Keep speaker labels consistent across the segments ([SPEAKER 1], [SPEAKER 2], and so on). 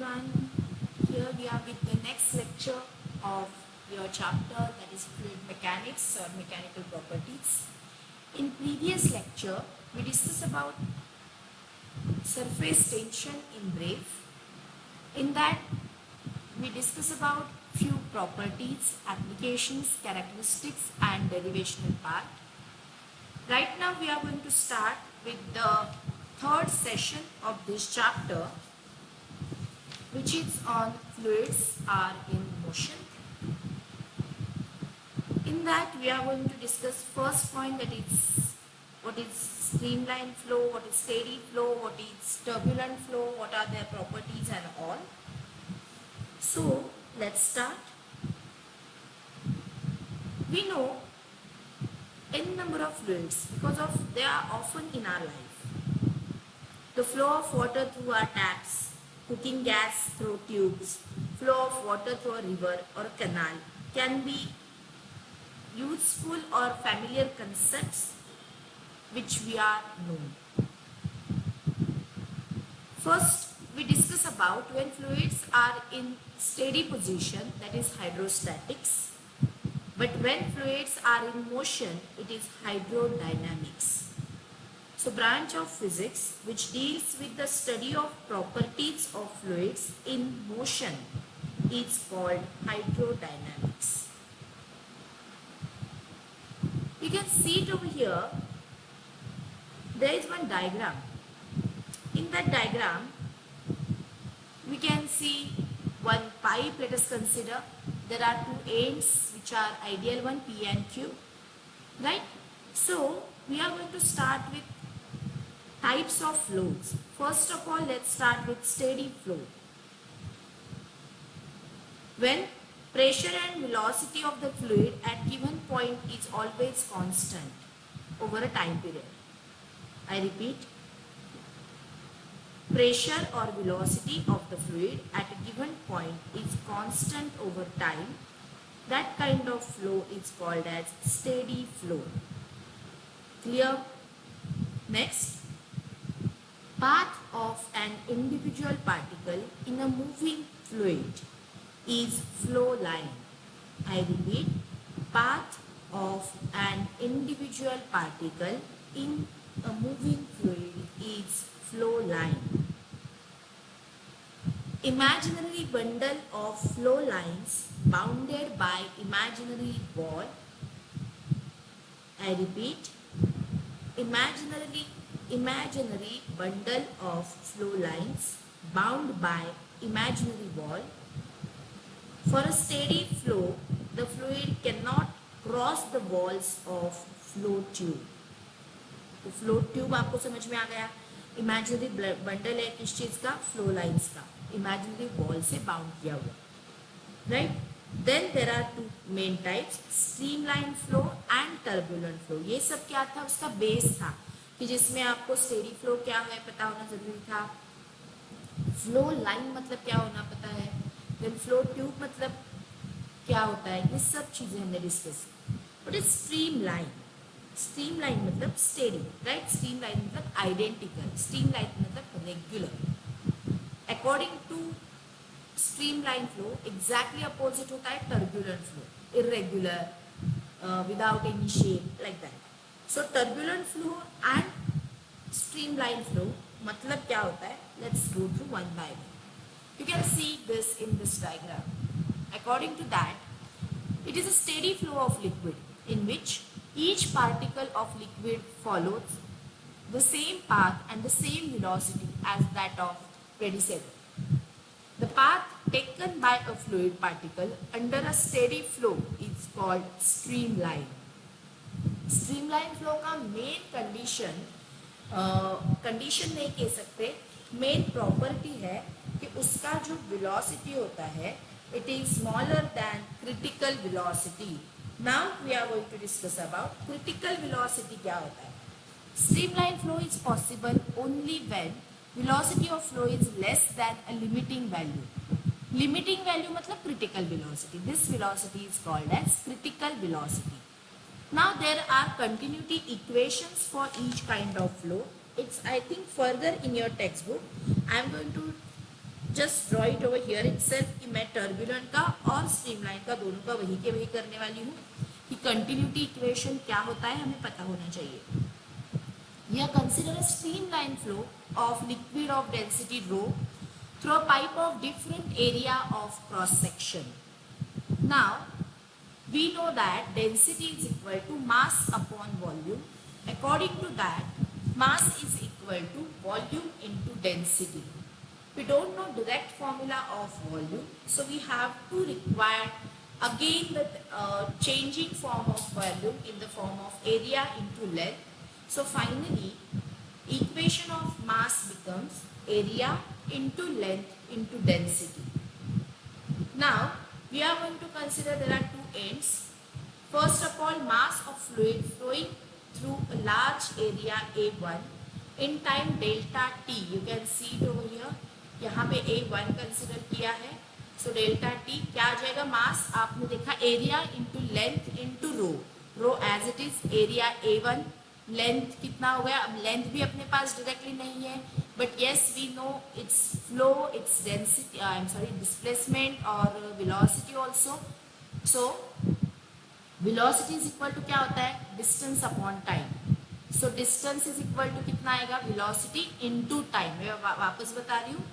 [SPEAKER 1] everyone. Here we are with the next lecture of your chapter, that is fluid mechanics or mechanical properties. In previous lecture, we discussed about surface tension in brave. In that, we discuss about few properties, applications, characteristics and derivational part. Right now we are going to start with the third session of this chapter, which is on fluids are in motion. In that we are going to discuss first point, that is what is streamline flow, what is steady flow, what is turbulent flow, what are their properties and all. So let's start. We know n number of fluids because of they are often in our life. The flow of water through our taps, cooking gas through tubes, flow of water through a river or a canal can be useful or familiar concepts which we are known. First, we discuss about when fluids are in steady position, that is hydrostatics. But when fluids are in motion, it is hydrodynamics. So branch of physics which deals with the study of properties of fluids in motion is called hydrodynamics. You can see it over here. There is one diagram. In that diagram, we can see one pipe. Let us consider there are two ends which are ideal one, P and Q, right? So we are going to start with types of flows. First of all, let's start with steady flow. When pressure and velocity of the fluid at given point is always constant over a time period. I repeat, pressure or velocity of the fluid at a given point is constant over time. That kind of flow is called as steady flow. Clear? Next, path of an individual particle in a moving fluid is flow line. I repeat, path of an individual particle in a moving fluid is flow line. Imaginary bundle of flow lines bounded by imaginary wall. I repeat, imaginary bundle of flow lines bound by imaginary wall. For a steady flow, the fluid cannot cross the walls of flow tube. तो flow tube आपको समझ में आ गया. Imaginary bundle है किस चीज का? Flow lines का, इमेजिनरी वॉल से बाउंड किया हुआ, right. Then there are two main types, streamline flow and turbulent flow. ये सब क्या था? उसका बेस था कि जिसमें आपको स्टेडी फ्लो क्या है पता होना जरूरी था, फ्लो लाइन मतलब क्या होना पता है, देन फ्लो ट्यूब मतलब क्या होता है, ये सब चीजें हमने discuss. What is streamline? Streamline मतलब स्टेडी, राइट. स्ट्रीम लाइन मतलब आइडेंटिकल, स्ट्रीम लाइन मतलब regular. According to streamline flow exactly opposite होता है turbulent flow, irregular, without any shape, like that. So turbulent flow and streamline flow मतलब क्या होता है? Let's go through one by one. You can see this in this diagram. According to that, it is a steady flow of liquid in which each particle of liquid follows the same path and the same velocity as that of predecessor. The path taken by a fluid particle under a steady flow is called streamline. Streamline flow का main condition नहीं कह सकते, main property है कि उसका जो velocity होता है it is smaller than critical velocity. Now we are going to discuss about critical velocity क्या होता है. Streamline flow is possible only when velocity of flow is less than a limiting value. Limiting value मतलब critical velocity. This velocity is called as critical velocity. Now there are continuity equations for each kind of flow. It's I think further in your textbook I am going to just draw it over here itself कि मैं turbulent का और streamline का दोनों का वही के वही करने वाली हूँ कि कंटिन्यूटी इक्वेशन क्या होता है हमें पता होना चाहिए. We are consider a streamline flow of liquid of density rho through a pipe of different area of cross section. Now we know that density is equal to mass upon volume. According to that, mass is equal to volume into density. We don't know direct formula of volume, so we have to require again the changing form of volume in the form of area into length. So finally, equation of mass becomes area into length into density. Now we are going to consider there are two ends. First of all, mass of fluid flowing through a large area A1 in time delta t. You can see it over here. यहाँ पे A1 consider किया है. So delta T क्या आ जाएगा? Mass आपने देखा area into length into rho. Rho as it is area A1. Length कितना हो गया? अब लेंथ भी अपने पास डायरेक्टली नहीं है, but yes we know it's flow, it's density, I am sorry, displacement और velocity also. So velocity is equal to क्या होता है? Distance upon time. So distance is equal to कितना आएगा? Velocity into time. मैं वापस बता रही हूँ,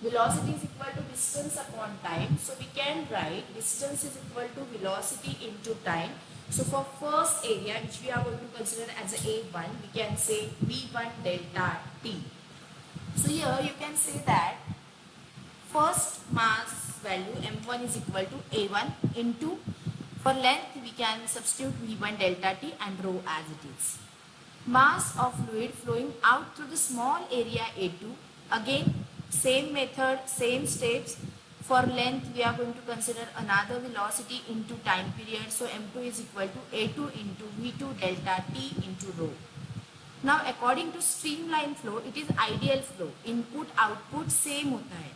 [SPEAKER 1] velocity is equal to distance upon time. So we can write distance is equal to velocity into time. So for first area which we are going to consider as A1, we can say V1 delta T. So here you can say that first mass value M1 is equal to A1 into, for length we can substitute V1 delta T and rho as it is. Mass of fluid flowing out through the small area A2. Again same method, same steps. For length we are going to consider another velocity into time period. So M2 is equal to A2 into V2 delta T into rho. Now according to streamline flow, it is ideal flow. Input output same होता है.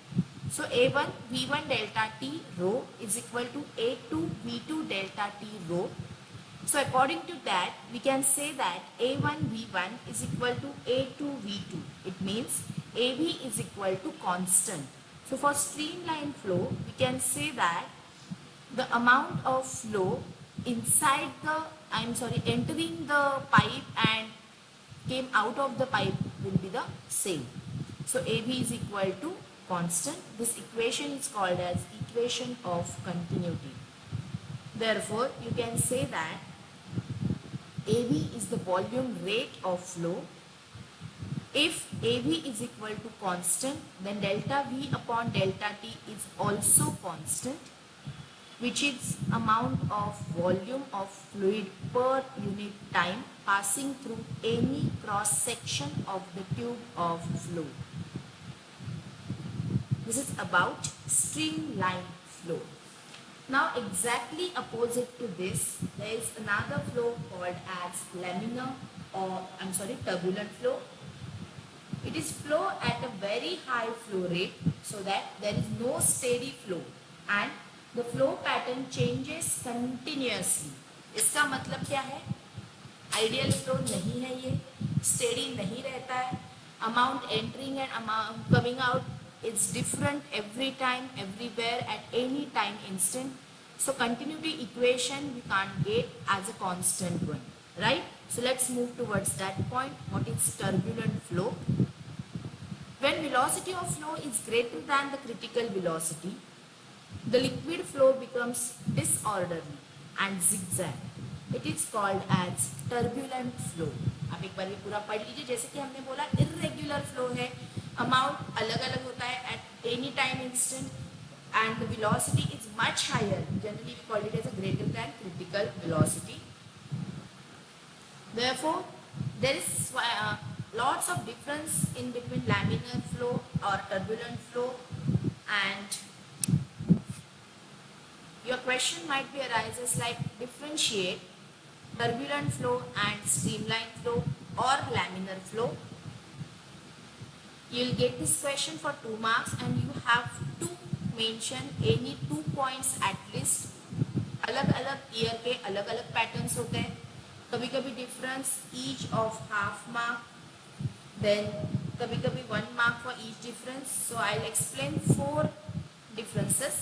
[SPEAKER 1] So A1 V1 delta T rho is equal to A2 V2 delta T rho. So according to that, we can say that A1 V1 is equal to A2 V2. It means AB is equal to constant. So for streamline flow, we can say that the amount of flow inside the, entering the pipe and came out of the pipe will be the same. So AB is equal to constant. This equation is called as equation of continuity. Therefore, you can say that AB is the volume rate of flow. If AB is equal to constant, then delta V upon delta T is also constant, which is amount of volume of fluid per unit time passing through any cross section of the tube of flow. This is about streamline flow. Now exactly opposite to this, there is another flow called as laminar or turbulent flow. It is flow at a very high flow rate so that there is no steady flow and the flow pattern changes continuously. इसका मतलब क्या है? Ideal flow नहीं है ये, steady नहीं रहता है, amount entering and amount coming out is different every time, everywhere, at any time instant. So continuity equation we can't get as a constant one, right? So let's move towards that point. What is turbulent flow? When velocity of flow is greater than the critical velocity, the liquid flow becomes disorderly and zigzag. It is called as turbulent flow. आप एक बार ये पूरा पढ़ लीजिए. जैसे कि हमने बोला irregular flow है, amount अलग अलग होता है at any time instant and the velocity is much higher. Generally we call it as a greater than critical velocity. Therefore, there is lots of difference in between laminar flow or turbulent flow, and your question might be arises like differentiate turbulent flow and streamline flow or laminar flow. You will get this question for 2 marks and you have to mention any 2 points at least. अलग अलग year के अलग अलग patterns होते हैं, कभी कभी difference each of half mark, then कभी कभी 1 mark for each difference. So I'll explain 4 differences.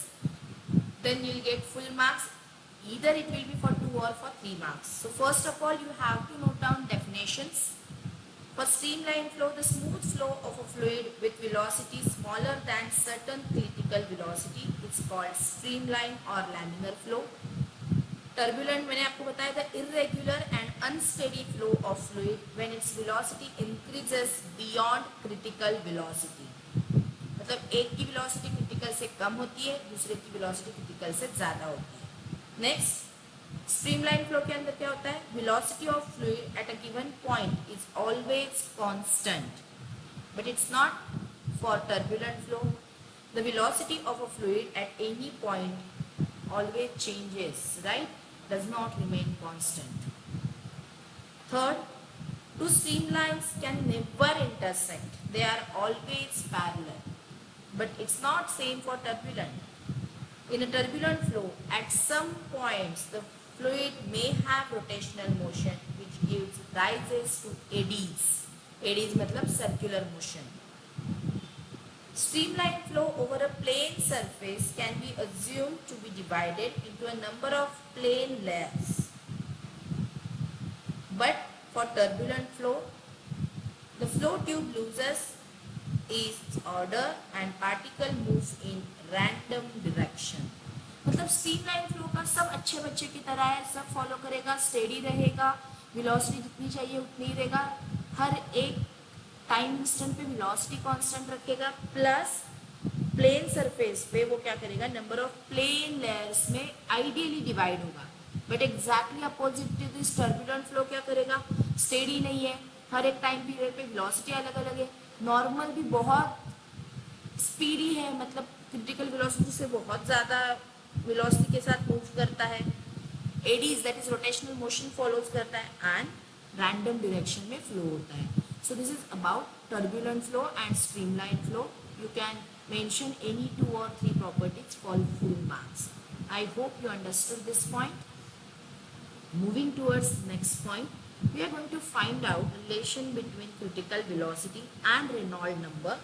[SPEAKER 1] Then you'll get full marks. Either it will be for 2 or for 3 marks. So first of all, you have to note down definitions. For streamline flow, the smooth flow of a fluid with velocity smaller than certain critical velocity is called streamline or laminar flow. Turbulent, मैंने आपको बताया था, irregular and unsteady flow of fluid when its velocity increases beyond critical velocity. मतलब एक की velocity critical से कम होती है, दूसरे की velocity critical से ज़्यादा होती है. Next, स्ट्रीमलाइन फ्लो के अंदर क्या होता है? Velocity of fluid at a given point is always constant, but it's not for turbulent flow. The velocity of a fluid at any point always changes, right? Does not remain constant. Third, two streamlines can never intersect. They are always parallel, but it's not same for turbulent. In a turbulent flow, at some points the fluid may have rotational motion which gives rises to eddies. Eddies मतलब circular motion. Streamline flow over a plane surface can be assumed to be divided into a number of plane layers. But for turbulent flow, the flow tube loses its order and particle moves in random direction. मतलब streamline flow का सब अच्छे बच्चे की तरह है, सब follow करेगा, स्टेडी रहेगा, वेलोसिटी जितनी चाहिए उतनी ही रहेगा, हर एक टाइम इंस्टेंट पे वेलोसिटी कांस्टेंट रखेगा, प्लस प्लेन सरफेस पे वो क्या करेगा, नंबर ऑफ प्लेन लेयर्स में आइडियली डिवाइड होगा. But exactly opposite to this turbulent flow क्या करेगा, स्टेडी नहीं है, हर एक टाइम पीरियड पे वेलोसिटी अलग अलग है, नॉर्मल भी बहुत स्पीडी है, मतलब क्रिटिकल वेलोसिटी से बहुत ज़्यादा वेलोसिटी के साथ मूव करता है, eddies that is rotational motion follows करता है, एंड रैंडम डायरेक्शन में फ्लो होता है. So this is about turbulent flow and streamline flow. You can mention any 2 or 3 properties for full marks. I hope you understood this point. Moving towards next point, we are going to find out relation between critical velocity and Reynolds number.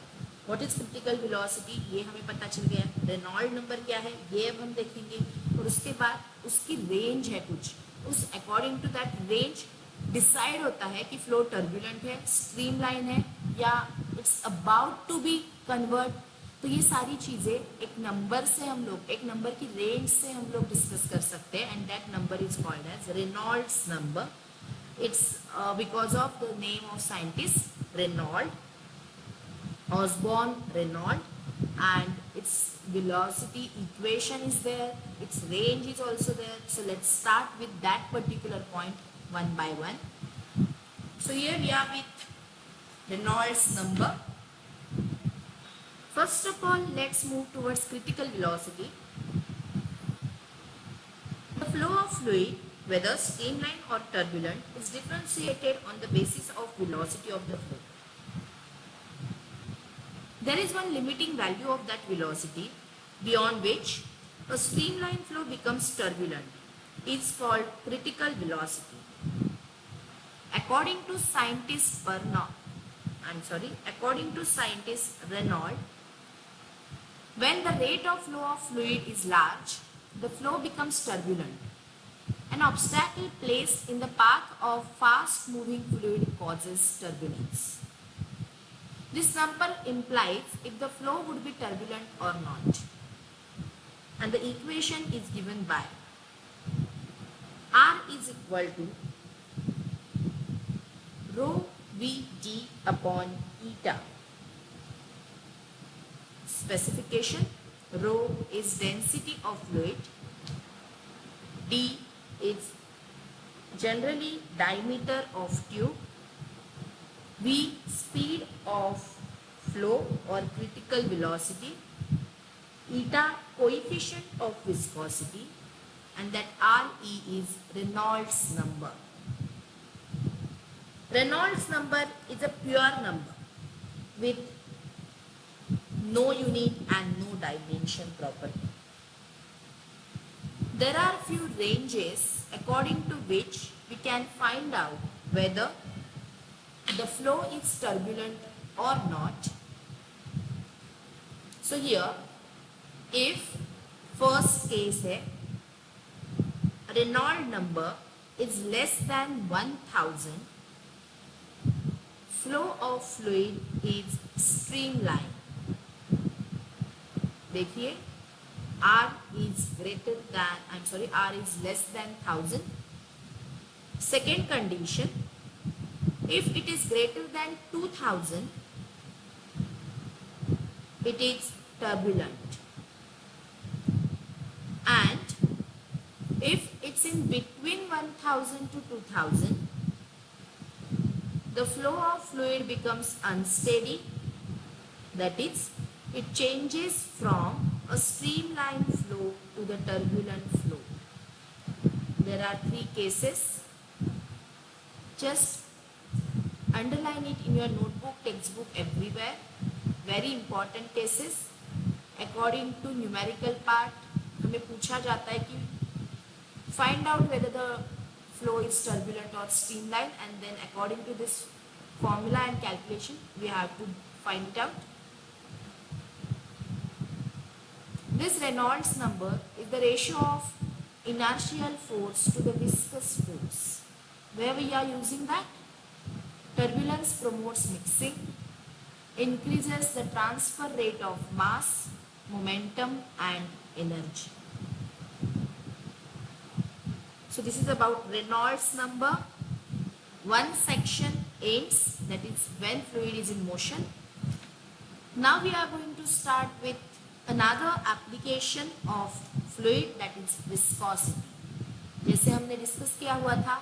[SPEAKER 1] What is critical velocity? ये हमें पता चल गया. Reynolds number क्या है ये अब हम देखेंगे, और उसके बाद उसकी रेंज है कुछ, उस according to that range decide होता है कि फ्लो टर्बुलेंट है, स्ट्रीमलाइन है, या it's about to be convert. तो ये सारी चीज़ें एक नंबर से हम लोग, एक नंबर की रेंज से हम लोग डिस्कस कर सकते हैं, and that number is called as Reynolds number. It's because of the name of scientist Reynold, Osborne Reynolds, and its velocity equation is there, its range is also there. So let's start with that particular point one by one. So here we are with Reynolds number. First of all, let's move towards critical velocity. The flow of fluid, whether streamline or turbulent, is differentiated on the basis of velocity of the flow. There is one limiting value of that velocity beyond which a streamline flow becomes turbulent. It's called critical velocity. According to scientist Reynolds, when the rate of flow of fluid is large, the flow becomes turbulent. An obstacle placed in the path of fast moving fluid causes turbulence. This number implies if the flow would be turbulent or not. And the equation is given by R is equal to rho Vd upon eta. Specification: rho is density of fluid, d is generally diameter of tube, V speed of flow or critical velocity, eta coefficient of viscosity, and that Re is Reynolds number. Reynolds number is a pure number with no unit and no dimension property. There are few ranges according to which we can find out whether the flow is turbulent or not. So here, if first case है Reynolds number is less than 1000, flow of fluid is streamlined. देखिए, R is less than 1000. Second condition, if it is greater than 2000, it is turbulent. And if it's in between 1000 to 2000, the flow of fluid becomes unsteady. That is, it changes from a streamlined flow to the turbulent flow. There are three cases. Just underline it in your notebook, textbook, everywhere. Very important cases. According to numerical part, हमें पूछा जाता है कि find out whether the flow is turbulent or streamlined, and then according to this formula and calculation we have to find it out. This Reynolds number is the ratio of inertial force to the viscous force. Where we are using that? Turbulence promotes mixing, increases the transfer rate of mass, momentum and energy. So this is about Reynolds number. One section ends, that is when fluid is in motion. Now we are going to start with another application of fluid, that is viscosity. जैसे हमने discuss किया हुआ था,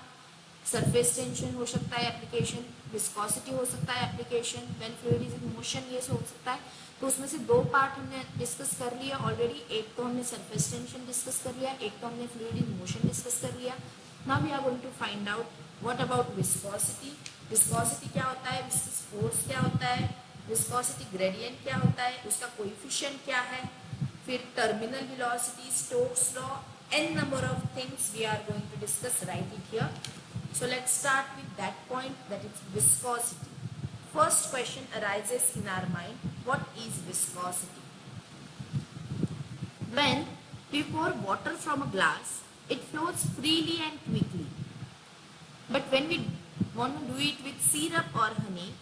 [SPEAKER 1] surface tension हो सकता है application, viscosity हो सकता है application, when fluid is in motion ये हो सकता है. तो उसमें से दो पार्ट हमने डिस्कस कर लिया ऑलरेडी. एक तो हमने सरफेस टेंशन डिस्कस कर लिया, एक तो हमने फ्लूइड इन मोशन डिस्कस कर लिया. Now we are going to find out what about viscosity. Viscosity क्या होता है, विस्कस फोर्स क्या होता है, विस्कोसिटी ग्रेडियंट क्या होता है, उसका कोएफिशिएंट क्या है, फिर terminal velocity, Stokes law, n number of things we are going to discuss right here. So let's start with that point, that is viscosity. First question arises in our mind, what is viscosity? When we pour water from a glass, it flows freely and quickly. But when we want to do it with syrup or honey,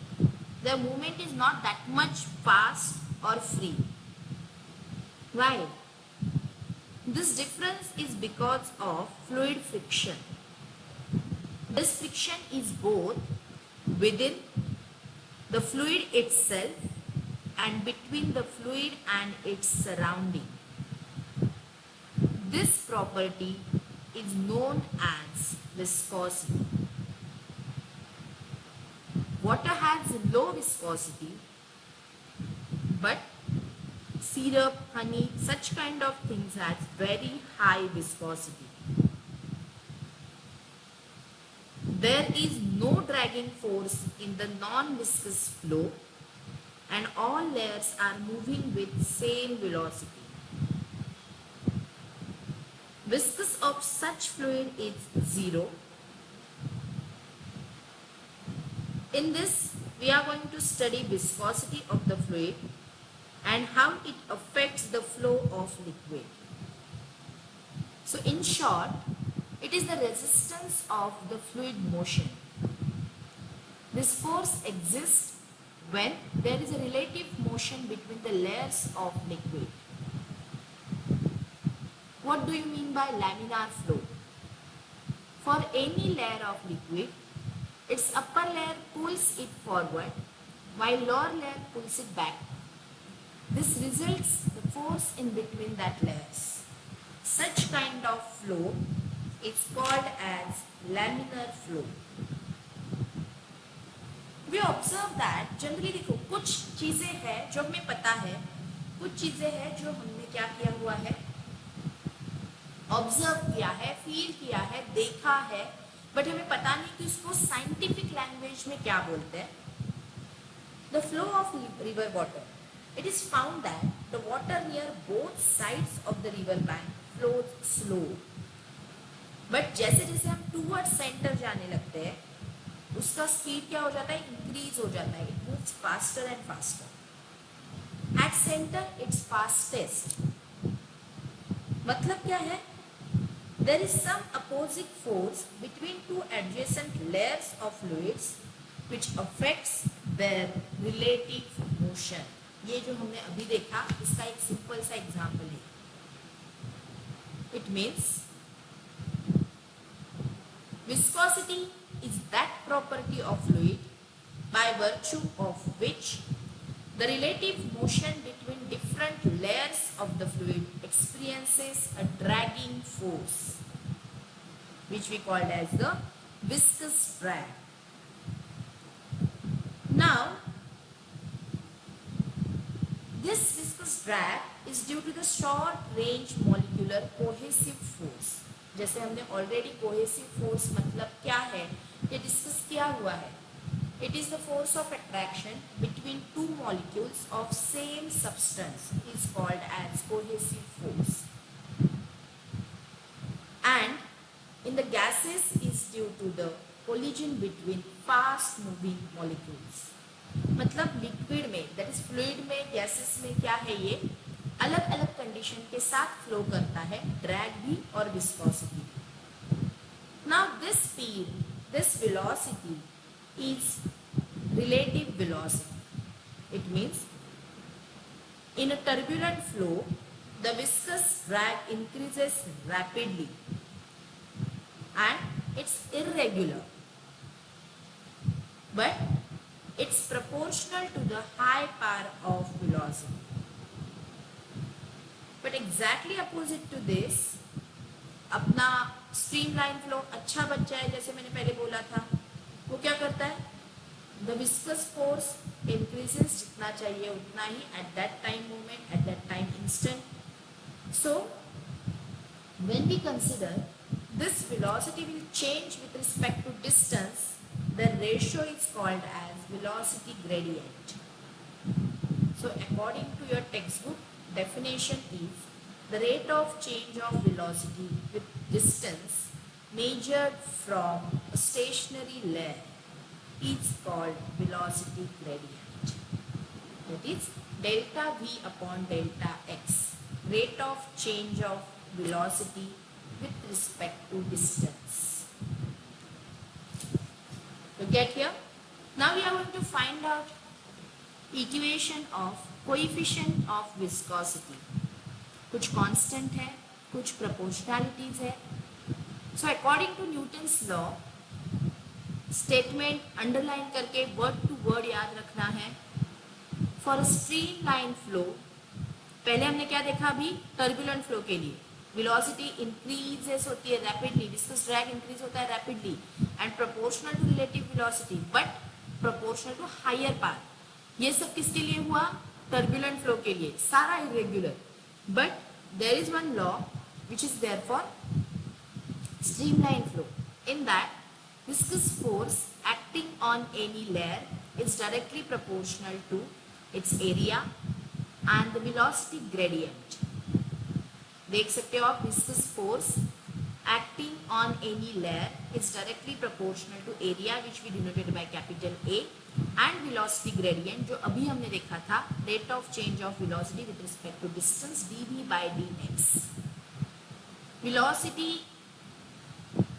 [SPEAKER 1] the movement is not that much fast or free. Why? This difference is because of fluid friction. This friction is both within the fluid itself and between the fluid and its surrounding. This property is known as viscosity. Water has low viscosity, but syrup, honey, such kind of things has very high viscosity. There is no dragging force in the non-viscous flow and all layers are moving with same velocity. Viscous of such fluid is 0. In this, we are going to study viscosity of the fluid and how it affects the flow of liquid. So in short, it is the resistance of the fluid motion. This force exists when there is a relative motion between the layers of liquid. What do you mean by laminar flow? For any layer of liquid, its upper layer pulls it forward while lower layer pulls it back. This results the force in between that layers. Such kind of flow is called as laminar flow. We observe that generally देखो कुछ चीजें हैं जो हमें पता है, कुछ चीजें हैं जो हमने क्या किया हुआ है, ऑब्जर्व किया है, फील किया है, देखा है, बट हमें पता नहीं कि उसको साइंटिफिक लैंग्वेज में क्या बोलते हैं. The flow of river water. It is found that the water near both sides of the river bank flows slow. But जैसे जैसे हम towards center जाने लगते हैं, उसका स्पीड क्या हो जाता है, इंक्रीज हो जाता है, it moves faster and faster. At centre it's fastest. मतलब क्या है, there is some opposing force between two adjacent layers of fluids which affects their relative motion. ये जो हमने अभी देखा इसका एक सिंपल सा एग्जांपल है. It means viscosity is that property of fluid by virtue of which the relative motion between different layers of the fluid experiences a dragging force, which we called as the viscous drag. Now, this viscous drag is due to the short range molecular cohesive force. जैसे हमने already cohesive force मतलब क्या है ये discuss किया हुआ है. It is the force of attraction between two molecules of same substance is called as cohesive force. And in the gases is due to the collision between fast moving molecules. मतलब liquid में, that is fluid में, gases में क्या है, ये अलग अलग condition के साथ फ्लो करता है, ड्रैग भी और viscosity. Now this speed, this velocity is relative velocity. It means in a turbulent flow the viscous drag increases rapidly and it's irregular, but it's proportional to the high power of velocity. But exactly opposite to this, अपना streamline flow अच्छा बच्चा है, जैसे मैंने पहले बोला था, वो क्या करता है, द विस्कस फोर्स इंक्रीजेस, जितना चाहिए उतना ही at that time moment, at that time instant. So when we consider this velocity will change with respect to distance, the ratio is called as velocity gradient. So according to your text book definition is the rate of change of velocity with distance measured from a stationary layer is called velocity gradient. That is delta v upon delta x, rate of change of velocity with respect to distance. You get here? Now we are going to find out equation of coefficient of viscosity. कुछ constant है, कुछ proportionalities है. So according to Newton's law, statement underline करके word to word याद रखना है. For a streamline flow, पहले हमने क्या देखा, अभी टर्बुलेंट फ्लो के लिए वेलोसिटी इंक्रीजेस होती है रैपिडली, विस्कस ड्रैग इंक्रीज होता है rapidly and proportional to relative velocity but proportional to higher power. ये सब किसके लिए हुआ, टर्बुलेंट फ्लो के लिए, सारा irregular. But there is one law which is there for streamline flow. In that viscous force acting on any layer is directly proportional to its area and the velocity gradient. देख सकते हो आप, viscous force acting on any layer is directly proportional to area which we denoted by capital A and velocity gradient जो अभी हमने देखा था, rate of change of velocity with respect to distance dv by dx. velocity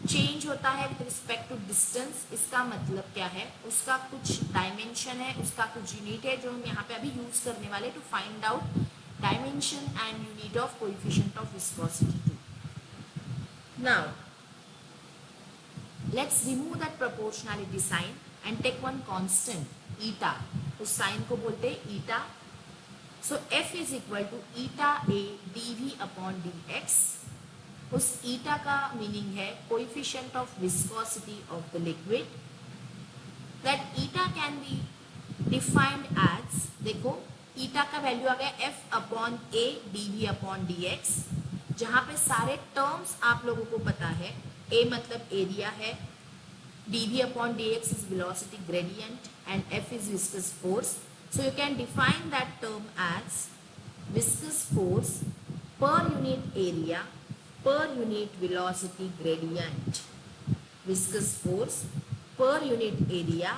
[SPEAKER 1] change होता है with respect to distance. इसका मतलब क्या है, उसका कुछ dimension है, उसका कुछ unit है जो हम यहाँ पे अभी use करने वाले to find out dimension and unit of coefficient of viscosity too. Now, let's remove that proportionality sign and take one constant, eta. उस sign को बोलते हैं eta. So, F is equal to eta A dv upon dx. उस eta का meaning है coefficient of viscosity of the liquid. That eta can be defined as, देखो eta का value आ गया F upon A dv upon dx, जहाँ पे सारे terms आप लोगों को पता है. A मतलब एरिया है, dv upon dx is velocity gradient and F is viscous force. So you can define that term as viscous force per unit area per unit velocity gradient. Viscous force per unit area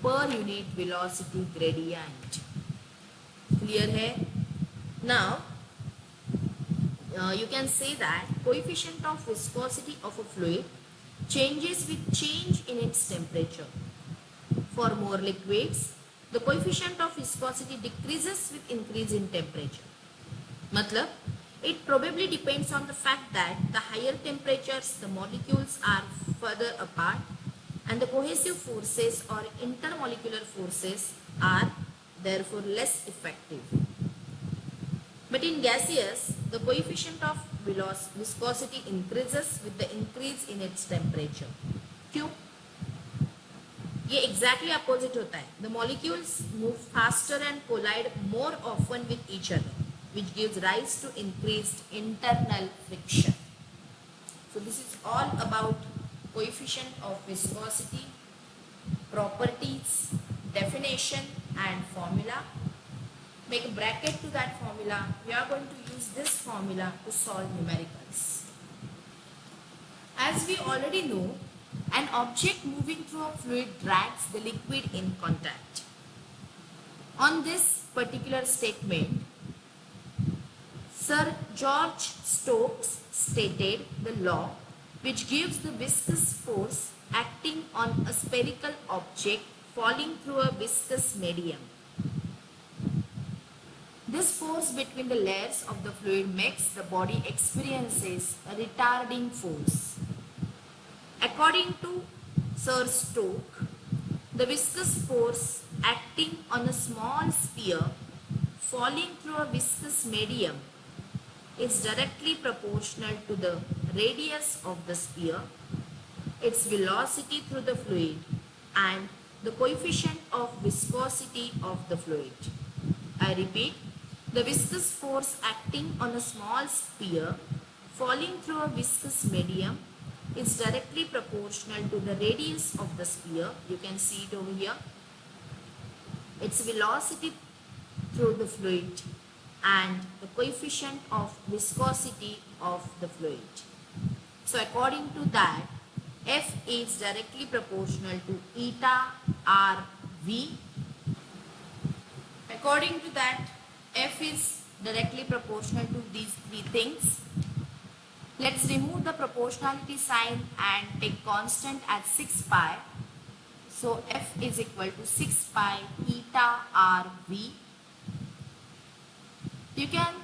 [SPEAKER 1] per unit velocity gradient. Clear hai? Now you can say that coefficient of viscosity of a fluid changes with change in its temperature. For more liquids, the coefficient of viscosity decreases with increase in temperature. Matlab, it probably depends on the fact that the higher temperatures the molecules are further apart and the cohesive forces or intermolecular forces are therefore less effective. But in gaseous, the coefficient of viscosity increases with the increase in its temperature. क्यों? ये exactly opposite होता है. The molecules move faster and collide more often with each other, which gives rise to increased internal friction. So this is all about coefficient of viscosity, properties, definition and formula. Make a bracket to that formula. We are going to use this formula to solve numericals. As we already know, an object moving through a fluid drags the liquid in contact. On this particular statement, Sir George Stokes stated the law which gives the viscous force acting on a spherical object falling through a viscous medium. This force between the layers of the fluid makes the body experiences a retarding force. According to Sir Stokes, the viscous force acting on a small sphere falling through a viscous medium is directly proportional to the radius of the sphere, its velocity through the fluid, and the coefficient of viscosity of the fluid. I repeat, the viscous force acting on a small sphere falling through a viscous medium is directly proportional to the radius of the sphere. You can see it over here. Its velocity through the fluid and the coefficient of viscosity of the fluid. So according to that, F is directly proportional to eta RV. According to that, F is directly proportional to these three things. Let's remove the proportionality sign and take constant at 6 pi. So F is equal to 6 pi eta RV. You can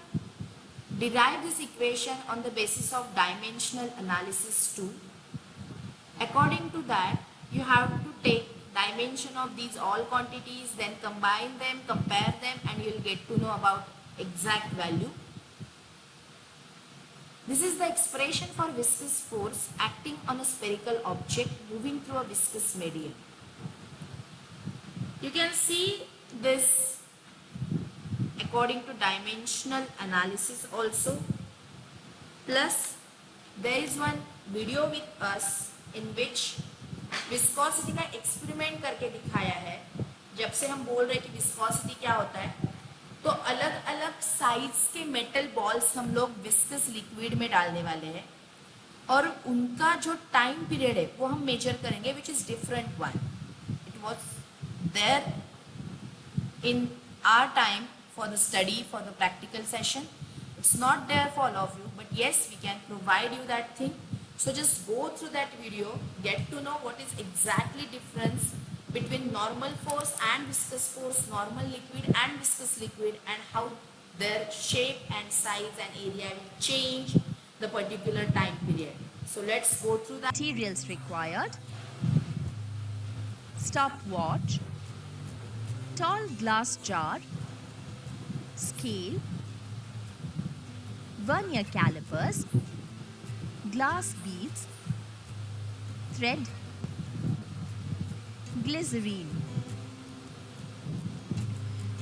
[SPEAKER 1] derive this equation on the basis of dimensional analysis too. According to that, you have to take dimension of these all quantities, then combine them, compare them, and you will get to know about exact value. This is the expression for viscous force acting on a spherical object moving through a viscous medium. You can see this according to dimensional analysis also. Plus, there is one video with us in which viscosity का experiment करके दिखाया है. जब से हम बोल रहे हैं कि विस्कोसिटी क्या होता है, तो अलग अलग साइज के मेटल बॉल्स हम लोग विस्कस लिक्विड में डालने वाले हैं और उनका जो टाइम पीरियड है वो हम मेजर करेंगे, which is different one. It was there in our time for the study, for the practical session. It's not there for all of you, but yes we can provide you that thing. So just go through that video, get to know what is exactly difference between normal force and viscous force, normal liquid and viscous liquid, and how their shape and size and area will change the particular time period. So let's go through that.
[SPEAKER 2] Materials required: stopwatch, tall glass jar, scale, vernier calipers, glass beads, thread, glycerine.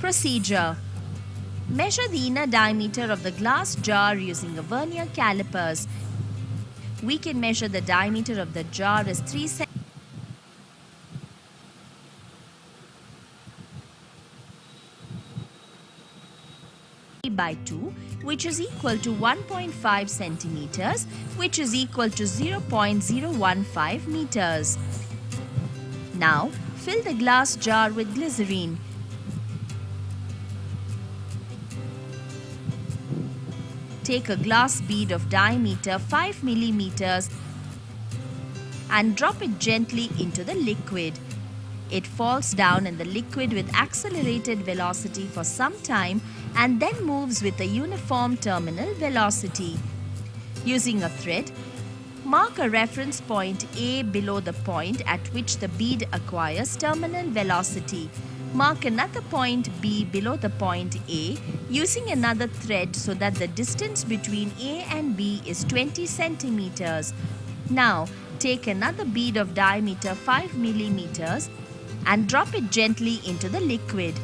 [SPEAKER 2] Procedure: measure the inner diameter of the glass jar using a vernier calipers. We can measure the diameter of the jar as 3 cm by 2, which is equal to 1.5 centimeters, which is equal to 0.015 meters. Now, fill the glass jar with glycerine. Take a glass bead of diameter 5 millimeters and drop it gently into the liquid. It falls down in the liquid with accelerated velocity for some time and then moves with a uniform terminal velocity. Using a thread, mark a reference point A below the point at which the bead acquires terminal velocity. Mark another point B below the point A using another thread so that the distance between A and B is 20 centimeters. Now, take another bead of diameter 5 millimeters and drop it gently into the liquid.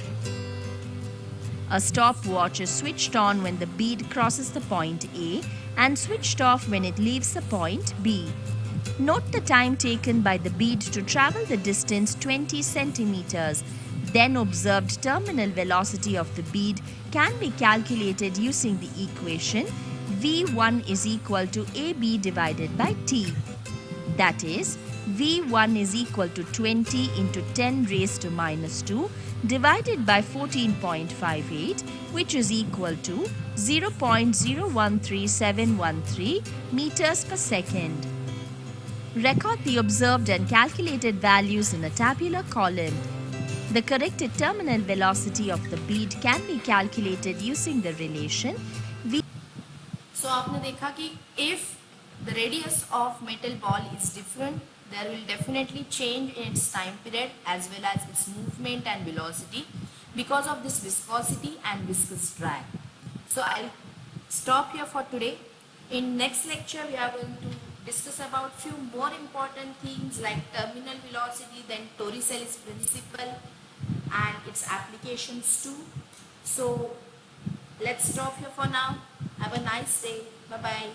[SPEAKER 2] A stopwatch is switched on when the bead crosses the point A and switched off when it leaves the point B. Note the time taken by the bead to travel the distance 20 centimeters. Then observed terminal velocity of the bead can be calculated using the equation V1 is equal to AB divided by T. That is, V1 is equal to 20 into 10 raised to minus 2 divided by 14.58, which is equal to 0.013713 meters per second. Record the observed and calculated values in a tabular column. The corrected terminal velocity of the bead can be calculated using the relation V.
[SPEAKER 1] So आपने देखा कि if the radius of metal ball is different, there will definitely change in its time period as well as its movement and velocity because of this viscosity and viscous drag. So I'll stop here for today. In next lecture we are going to discuss about few more important things like terminal velocity, then Torricelli's principle and its applications too. So let's stop here for now. Have a nice day. Bye bye.